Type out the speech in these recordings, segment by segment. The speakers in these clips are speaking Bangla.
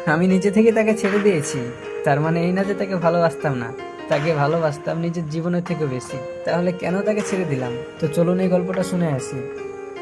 আমি নিজে থেকে তাকে ছেড়ে দিয়েছি, তার মানে এই না যে তাকে ভালোবাসতাম না, তাকে ভালোবাসতাম নিজের জীবনের থেকে বেশি। তাহলে কেন তাকে ছেড়ে দিলাম? তো চলুন এই গল্পটা শুনে আসি।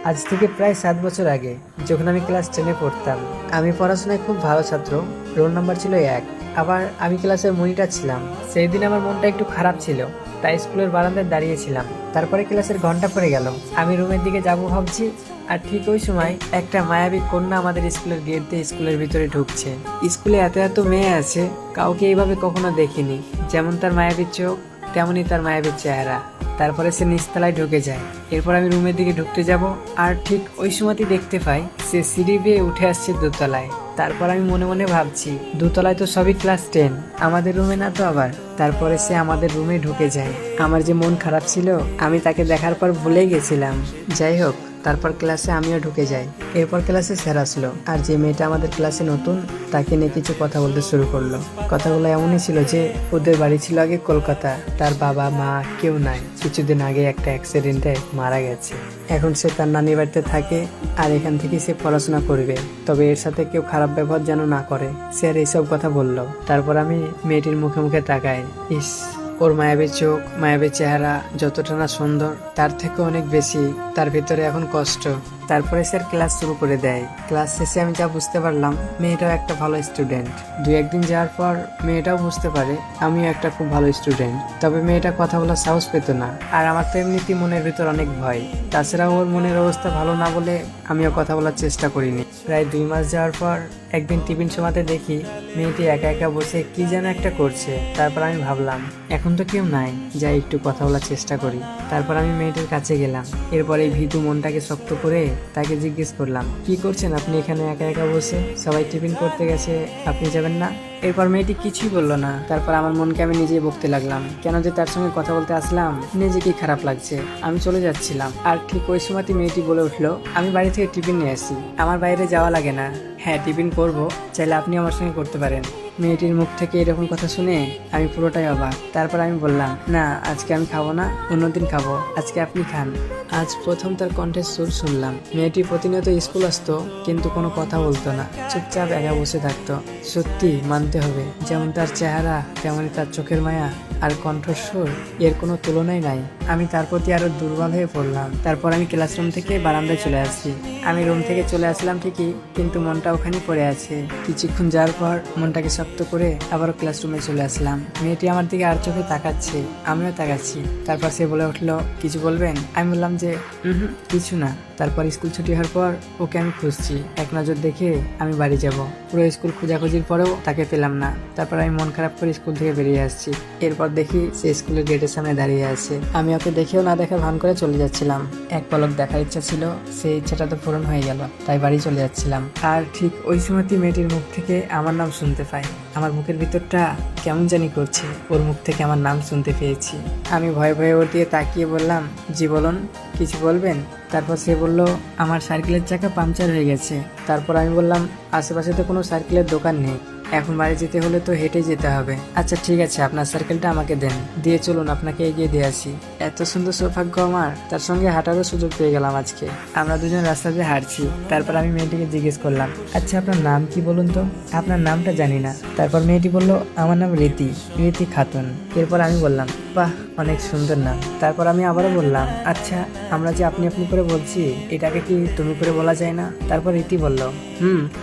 আজ থেকে প্রায় 7 বছর আগে, যখন আমি ক্লাস 10-এ পড়তাম, আমি পড়াশোনায় খুব ভালো ছাত্র, রোল নাম্বার ছিল 1। আবার আমি ক্লাসের মনিটর ছিলাম। সেই দিন আমার মনটা একটু খারাপ ছিল, তাই স্কুলের বারান্দায় দাঁড়িয়েছিলাম। তারপরে ক্লাসের ঘন্টা পড়ে গেল, আমি রুমের দিকে যাব ভাবছি, আর ঠিক ওই সময় একটা মায়াবী কন্যা আমাদের স্কুলের গেট দিয়ে স্কুলের ভিতরে ঢুকছে। স্কুলে এত এত মেয়ে আছে, কাউকে এইভাবে কখনো দেখিনি। যেমন তার মায়াবী চোখ, তেমনই তার মায়াবী চেহারা। তারপরে সে নিচতলায় ঢুকে যায়। এরপর আমি রুমের দিকে ঢুকতে যাব, আর ঠিক ওই সময়তেই দেখতে পাই সে সিঁড়ি বেয়ে উঠে আসছে দোতলায়। তারপর আমি মনে মনে ভাবছি, দোতলায় তো সবই ক্লাস 10, আমাদের রুমে না তো আবার। তারপরে সে আমাদের রুমে ঢুকে যায়। আমার যে মন খারাপ ছিল, আমি তাকে দেখার পর ভুলেই গেছিলাম। যাই হোক, তারপর ক্লাসে আমিও ঢুকে যাই। এরপর ক্লাসে স্যার আসলো, আর যে মেয়েটা আমাদের ক্লাসে নতুন, তাকে নিয়ে কিছু কথা বলতে শুরু করলো। কথাগুলো এমনই ছিল যে ওদের বাড়ি ছিল আগে কলকাতা, তার বাবা মা কেউ নাই, কিছুদিন আগে একটা অ্যাক্সিডেন্টে মারা গেছে। এখন সে তার নানির বাড়িতে থাকে, আর এখান থেকে সে পড়াশোনা করবে, তবে এর সাথে কেউ খারাপ ব্যবহার যেন না করে। স্যার এইসব কথা বললো। তারপর আমি মেয়েটির মুখে মুখে তাকাই। ইস, ওর মায়াবী চোখ, মায়াবী চেহারা যতটা না সুন্দর, তার থেকে অনেক বেশি তার ভিতরে এখন কষ্ট। তারপরে স্যার ক্লাস শুরু করে দেয়। ক্লাস শেষে আমি যা বুঝতে পারলাম, মেয়েটাও একটা ভালো স্টুডেন্ট। 2-1 দিন যাওয়ার পর মেয়েটাও বুঝতে পারে আমিও একটা খুব ভালো স্টুডেন্ট। তবে মেয়েটা কথা বলার সাহস পেত না, আর আমার তো এমনিতেই মনের ভিতর অনেক ভয়। তাছাড়া ওর মনের অবস্থা ভালো না বলে আমিও কথা বলার চেষ্টা করিনি। প্রায় 2 মাস যাওয়ার পর একদিন টিফিন সময়তে দেখি মেয়েটি একা একা বসে কি যেন একটা করছে। তারপর আমি ভাবলাম, এখন তো কেউ নাই, যাই একটু কথা বলার চেষ্টা করি। তারপর আমি মেয়েটির কাছে গেলাম। এরপর এই ভীতু মনটাকে শক্ত করে তাকে জিজ্ঞেস করলাম, কি করছেন আপনি এখানে একা একা বসে? সবাই টিফিন করতে গেছে, আপনি যাবেন না? এরপর মেয়েটি কিছুই বললো না। তারপর আমার মনকে আমি নিজেই বকতে লাগলাম, কেন যে তার সঙ্গে কথা বলতে আসলাম, নিজেকেই খারাপ লাগছে। আমি চলে যাচ্ছিলাম, আর ঠিক ওই সময়তে মেয়েটি বলে উঠলো, আমি বাড়ি থেকে টিফিন নিয়ে আসি, আমার বাইরে যাওয়া লাগে না। হ্যাঁ, টিফিন করবো, চাইলে আপনি আমার সঙ্গে করতে পারেন। মেয়েটির মুখ থেকে এরকম কথা শুনে আমি পুরোটাই অবাক। তারপর আমি বললাম, না, আজকে আমি খাবো না, অন্যদিন খাবো, আজকে আপনি খান। আজ প্রথম তার কণ্ঠের সুর শুনলাম। মেয়েটি প্রতিনিয়ত স্কুল আসতো, কিন্তু কোনো কথা বলতো না, চুপচাপ একা বসে থাকতো। সত্যি মানতে হবে, যেমন তার চেহারা, তেমনই তার চোখের মায়া আর কণ্ঠস্বর, এর কোনো তুলনাই নাই। আমি তার প্রতি আরো দুর্বল হয়ে পড়লাম। তারপর আমি ক্লাসরুম থেকে বারান্দায় চলে আসি। আমি রুম থেকে চলে আসলাম ঠিকই, কিন্তু মনটা ওখানে পড়ে আছে। কিছুক্ষণ যাওয়ার পর মনটাকে শক্ত করে আবারও ক্লাসরুমে চলে আসলাম। মেয়েটি আমার দিকে আর চোখে তাকাচ্ছে, আমিও তাকাচ্ছি। তারপর সে বলে উঠলো, কিছু বলবেন? আমি বললাম যে কিছু না। তারপর স্কুল ছুটি হওয়ার পর ওকে আমি খুঁজছি, এক নজর দেখে আমি বাড়ি যাব। পুরো স্কুল খোঁজাখুঁজির পরেও তাকে পেলাম না। তারপর আমি মন খারাপ করে স্কুল থেকে বেরিয়ে আসছি। এরপর দেখি সে স্কুলের গেটের সামনে দাঁড়িয়ে আছে। আমি ওকে দেখেও না দেখার ভান করে চলে যাচ্ছিলাম। এক পলক দেখার ইচ্ছা ছিল, সেই ইচ্ছাটা তো পূরণ হয়ে গেল, তাই বাড়ি চলে যাচ্ছিলাম। আর ঠিক ওই সময়তেই মেয়েটির মুখ থেকে আমার নাম শুনতে পাই। আমার বুকের ভিতরটা কেমন জানি করছে, ওর মুখ থেকে আমার নাম শুনতে পেয়েছি। আমি ভয়ে ভয়ে ওর দিয়ে তাকিয়ে বললাম, জি বলুন, কিছু বলবেন? তারপর সে বলল, আমার সাইকেলের চাকা পাংচার হয়ে গেছে। তারপর আমি বললাম, আশেপাশে তো কোনো সাইকেলের দোকান নেই, এখন বাড়ি যেতে হলে তো হেঁটে যেতে হবে। আচ্ছা ঠিক আছে, আপনার সাইকেলটা আমাকে দেন, দিয়ে চলুন আপনাকে এগিয়ে দিয়ে আসি। এত সুন্দর সৌভাগ্য আমার, তার সঙ্গে হাঁটারও সুযোগ পেয়ে গেলাম আজকে। আমরা দুজন রাস্তা দিয়ে হাঁটছি। তারপর আমি মেয়েটিকে জিজ্ঞেস করলাম, আচ্ছা আপনার নাম কি বলুন তো? আপনার নামটা জানি না। তারপর মেয়েটি বলল, আমার নাম রীতি, রীতি খাতুন। এরপর আমি বললাম, বাহ, অনেক সুন্দর নাম। তারপর আমি আবারও বললাম, আচ্ছা আমরা যে আপনি আপনি করে বলছি, এটাকে কি তুমি করে বলা যায় না? তারপর রীতি বলল,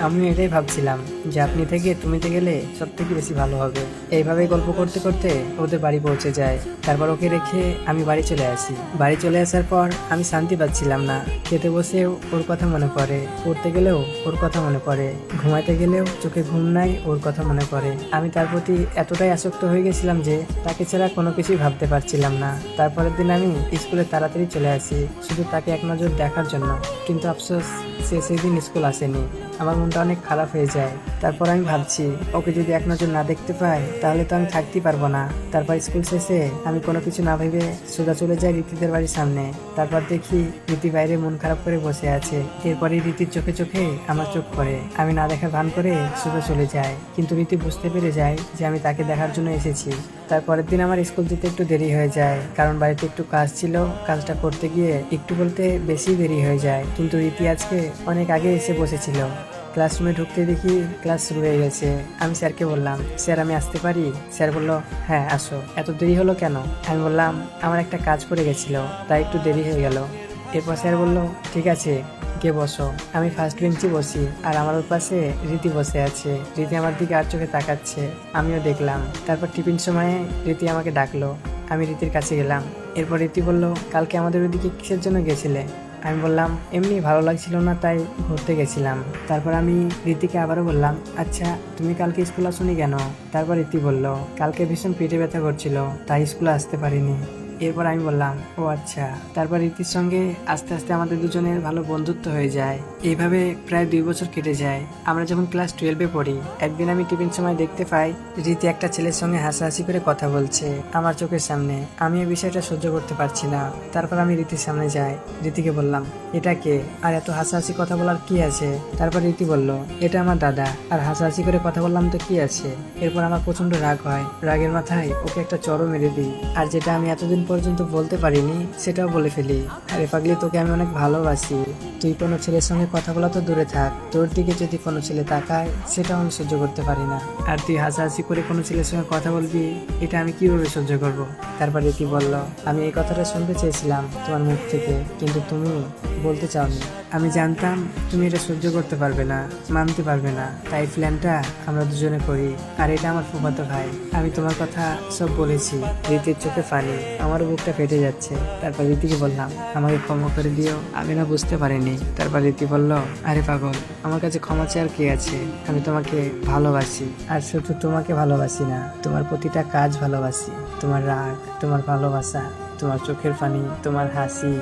আমিও এটাই ভাবছিলাম, যে আপনি থেকে তুমিতে গেলে সব থেকে বেশি ভালো হবে। এইভাবে গল্প করতে করতে ওদের বাড়ি পৌঁছে যায়। তারপর ওকে রেখে আমি বাড়ি চলে আসি। বাড়ি চলে আসার পর আমি শান্তি পাচ্ছিলাম না। খেতে বসেও ওর কথা মনে পড়ে, পড়তে গেলেও ওর কথা মনে পড়ে, ঘুমাইতে গেলেও চোখে ঘুম নাই, ওর কথা মনে পড়ে। আমি তার প্রতি এতটাই আসক্ত হয়ে গেছিলাম যে তাকে ছাড়া কোনো কিছুই ভাবতে পারছিলাম না। তারপরের দিন আমি স্কুলে তাড়াতাড়ি চলে আসি, শুধু তাকে এক নজর দেখার জন্য। কিন্তু আফসোস, সে সেদিন স্কুল আসেনি। আমার মনটা অনেক খারাপ হয়ে যায়। তারপর আমি ভাবছি, ওকে যদি এক নজর না দেখতে পাই, তাহলে তো আমি থাকতেই পারবো না। তারপর স্কুল শেষে আমি কোনো কিছু না ভেবে সোজা চলে যাই রীতিদের বাড়ির সামনে। তারপর দেখি রীতি বাইরে মন খারাপ করে বসে আছে। এরপরে রীতির চোখে চোখে আমার চোখ পড়ে। আমি না দেখার ভান করে সোজা চলে যাই, কিন্তু রীতি বুঝতে পেরে যায় যে আমি তাকে দেখার জন্য এসেছি। তারপরের দিন আমার স্কুল যেতে একটু দেরি হয়ে যায়, কারণ বাড়িতে একটু কাজ ছিল। কাজটা করতে গিয়ে একটু বলতে বেশি দেরি হয়ে যায়। কিন্তু রীতি আজকে অনেক আগে এসে বসেছিল। ক্লাসরুমে ঢুকতে দেখি ক্লাস শুরু হয়ে গেছে। আমি স্যারকে বললাম, স্যার আমি আসতে পারি? স্যার বললো, হ্যাঁ আসো। এত দেরি হলো কেন? আমি বললাম, আমার একটা কাজ পড়ে গেছিল, তাই একটু দেরি হয়ে গেল। এরপর স্যার বললো, ঠিক আছে গিয়ে বসো। আমি ফার্স্ট বেঞ্চে বসি, আর আমার পাশে রীতি বসে আছে। রীতি আমার দিকে আর চোখে তাকাচ্ছে, আমিও দেখলাম। তারপর টিফিন সময়ে রীতি আমাকে ডাকলো, আমি রীতির কাছে গেলাম। এরপর রীতি বলল, কালকে আমাদের ওইদিকে কিসের জন্য গেছিলে? আমি বললাম, এমনি ভালো লাগছিল না তাই ঘুরতে গেছিলাম। তারপর আমি রীতিকে আবারও বললাম, আচ্ছা তুমি কালকে স্কুল আসোনি কেন? তারপর রীতি বলল, কালকে ভীষণ পেটে ব্যথা করছিল, তাই স্কুলে আসতে পারিনি। এরপর আমি বললাম, ও আচ্ছা। তারপর রীতির সঙ্গে আস্তে আস্তে আমাদের দুজনের ভালো বন্ধুত্ব হয়ে যায়। এইভাবে প্রায় 2 বছর কেটে যায়। আমরা যখন ক্লাস 12-এ পড়ি, একদিন আমি টিফিন সময় দেখতে পাই রীতি একটা ছেলের সঙ্গে হাসাহাসি করে কথা বলছে আমার চোখের সামনে। আমি এই বিষয়টা সহ্য করতে পারছি না। তারপর আমি রীতির সামনে যাই, রীতিকে বললাম, এটা কে? আর এত হাসাহাসি কথা বলার কি আছে? তারপর রীতি বলল, এটা আমার দাদা, আর হাসাহাসি করে কথা বললাম তো কি আছে? এরপর আমার প্রচন্ড রাগ হয়। রাগের মাথায় ওকে একটা চড়ও মেরে দিই, আর যেটা আমি এতদিন পর্যন্ত বলতে পারিনি সেটাও বলে ফেলি। আরে পাগলি, তোকে আমি অনেক ভালোবাসি। তুই কোনো ছেলের সঙ্গে কথা বলা তো দূরে থাক, তোর দিকে যদি কোনো ছেলে তাকায় সেটাও আমি সহ্য করতে পারি না। আর তুই হাসাহাসি করে কোনো ছেলের সঙ্গে কথা বলবি, এটা আমি কিভাবে সহ্য করব? তারপর রীতি বলল, আমি এই কথাটা শুনতে চেয়েছিলাম তোমার মুখ থেকে, কিন্তু তুমি বলতে চাওনি। আমি জানতাম তুমি এটা সহ্য করতে পারবে না, মানতে পারবে না, তাই প্ল্যানটা আমরা দুজনে করি। আর এটা আমার ফুফাতো ভাই। আমি তোমার কথা সব বলেছি। রীতির চোখে পানি, আমারও বুকটা ফেটে যাচ্ছে। তারপর রীতিকে বললাম, আমাকে ক্ষমা করে দিও, আমি না বুঝতে পারিনি। তারপর রীতি বলল, আরে পাগল, আমার কাছে ক্ষমা চেয়ে আর কি আছে? আমি তোমাকে ভালোবাসি, আর শুধু তোমাকে ভালোবাসি না, তোমার প্রতিটা কাজ ভালোবাসি। তোমার রাগ, তোমার ভালোবাসা, তোমার চোখের পানি, তোমার হাসি,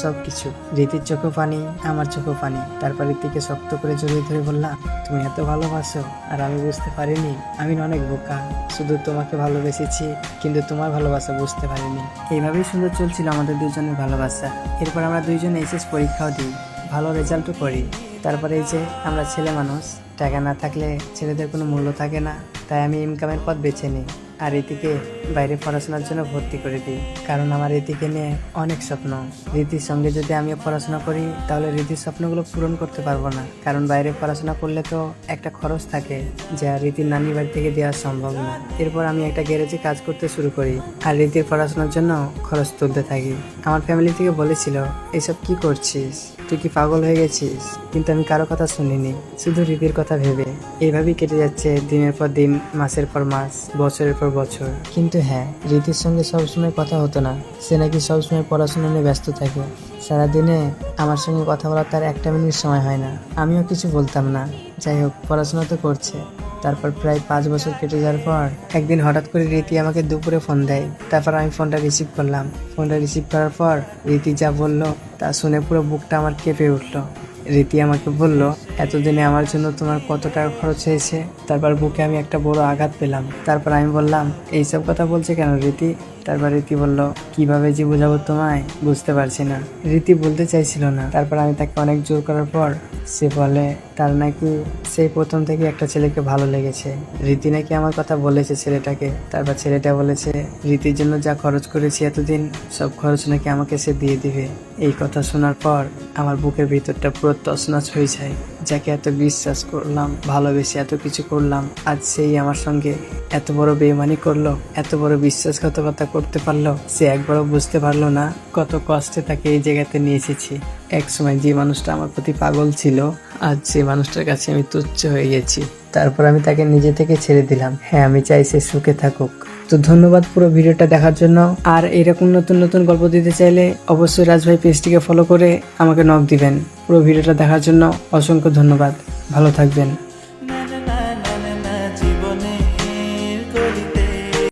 সবকিছু। রীতির চোখেও পানি, আমার চোখেও পানি। তারপর রীতিকে শক্ত করে জড়িয়ে ধরে বললাম, তুমি এত ভালোবাসো আর আমি বুঝতে পারিনি। আমি অনেক বোকা, শুধু তোমাকে ভালোবেসেছি, কিন্তু তোমার ভালোবাসা বুঝতে পারিনি। এইভাবেই সুন্দর চলছিল আমাদের দুজনের ভালোবাসা। এরপর আমরা দুইজনে এইচএস পরীক্ষাও দিই, ভালো রেজাল্টও করি। তারপরে এই যে আমরা ছেলে মানুষ, টাকা না থাকলে ছেলেদের কোনো মূল্য থাকে না, তাই আমি ইনকামের পথ বেছে নিই। আর রীতিকে বাইরে পড়াশোনার জন্য ভর্তি করে দিই, কারণ আমার রীতিকে নিয়ে অনেক স্বপ্ন। রীতির সঙ্গে যদি আমিও পড়াশোনা করি, তাহলে রীতির স্বপ্নগুলো পূরণ করতে পারবো না, কারণ বাইরে পড়াশোনা করলে তো একটা খরচ থাকে, যা রীতির নানির বাড়ি থেকে দেওয়া সম্ভব না। এরপর আমি একটা গ্যারেজে কাজ করতে শুরু করি, আর রীতির পড়াশোনার জন্য খরচ তুলতে থাকি। আমার ফ্যামিলি থেকে বলেছিল, এসব কি করছিস, তুই কি পাগল হয়ে গেছিস? কিন্তু আমি কারো কথা শুনিনি, শুধু রীতির কথা ভেবে। এইভাবেই কেটে যাচ্ছে দিনের পর দিন, মাসের পর মাস, বছরের পর বছর। কিন্তু হ্যাঁ, রীতির সঙ্গে সবসময় কথা হতো না। সে নাকি সবসময় পড়াশোনা নিয়ে ব্যস্ত থাকে। সারাদিনে আমার সঙ্গে কথা বলার তার একটা মিনিট সময় হয় না। আমিও কিছু বলতাম না। যাই হোক, পড়াশোনা তো করছে। তারপর প্রায় 5 বছর কেটে যাওয়ার পর একদিন হঠাৎ করে রীতি আমাকে দুপুরে ফোন দেয়। তারপর আমি ফোনটা রিসিভ করলাম। ফোনটা রিসিভ করার পর রীতি যা বলল তা শুনে পুরো বুকটা আমার কেঁপে উঠলো। রীতি আমাকে বলল, এতদিনে আমার জন্য তোমার কত টাকা খরচ হয়েছে। তারপর বুকে আমি একটা বড় আঘাত পেলাম। তারপর আমি বললাম, এইসব কথা বলছে কেন রীতি? তারপর রীতি বলল, কিভাবে যে বোঝাবো তোমায়, বুঝতে পারছি না। রীতি বলতে চাইছিল না। তারপর আমি তাকে অনেক জোর করার পর সে বলে, তার নাকি সেই প্রথম থেকে একটা ছেলেকে ভালো লেগেছে। রীতি নাকি আমার কথা বলেছে ছেলেটাকে। তারপর ছেলেটা বলেছে, রীতির জন্য যা খরচ করেছি এতদিন, সব খরচ নাকি আমাকে সে দিয়ে দিবে। এই কথা শোনার পর আমার বুকের ভিতরটা পুরো তছনছ হয়ে যায়। যাকে এত বিশ্বাস করলাম, ভালোবেসে এত কিছু করলাম, আজ সেই আমার সঙ্গে এত বড় বেইমানি করলো, এত বড় বিশ্বাসঘাতকতা করতে পারলো। সে একবারও বুঝতে পারলো না কত কষ্টে তাকে এই জায়গাতে নিয়ে এসেছি। এক সময় যে মানুষটা আমার প্রতি পাগল ছিল, আজ সেই মানুষটার কাছে আমি তুচ্ছ হয়ে গেছি। তারপর আমি তাকে নিজে থেকে ছেড়ে দিলাম। হ্যাঁ, আমি চাই সে সুখে থাকুক। তো ধন্যবাদ পুরো ভিডিওটা দেখার জন্য। আর এরকম নতুন নতুন গল্প দিতে চাইলে অবশ্যই রাজভাই পেজটিকে ফলো করে আমাকে নক দিবেন। পুরো ভিডিওটা দেখার জন্য অসংখ্য ধন্যবাদ। ভালো থাকবেন।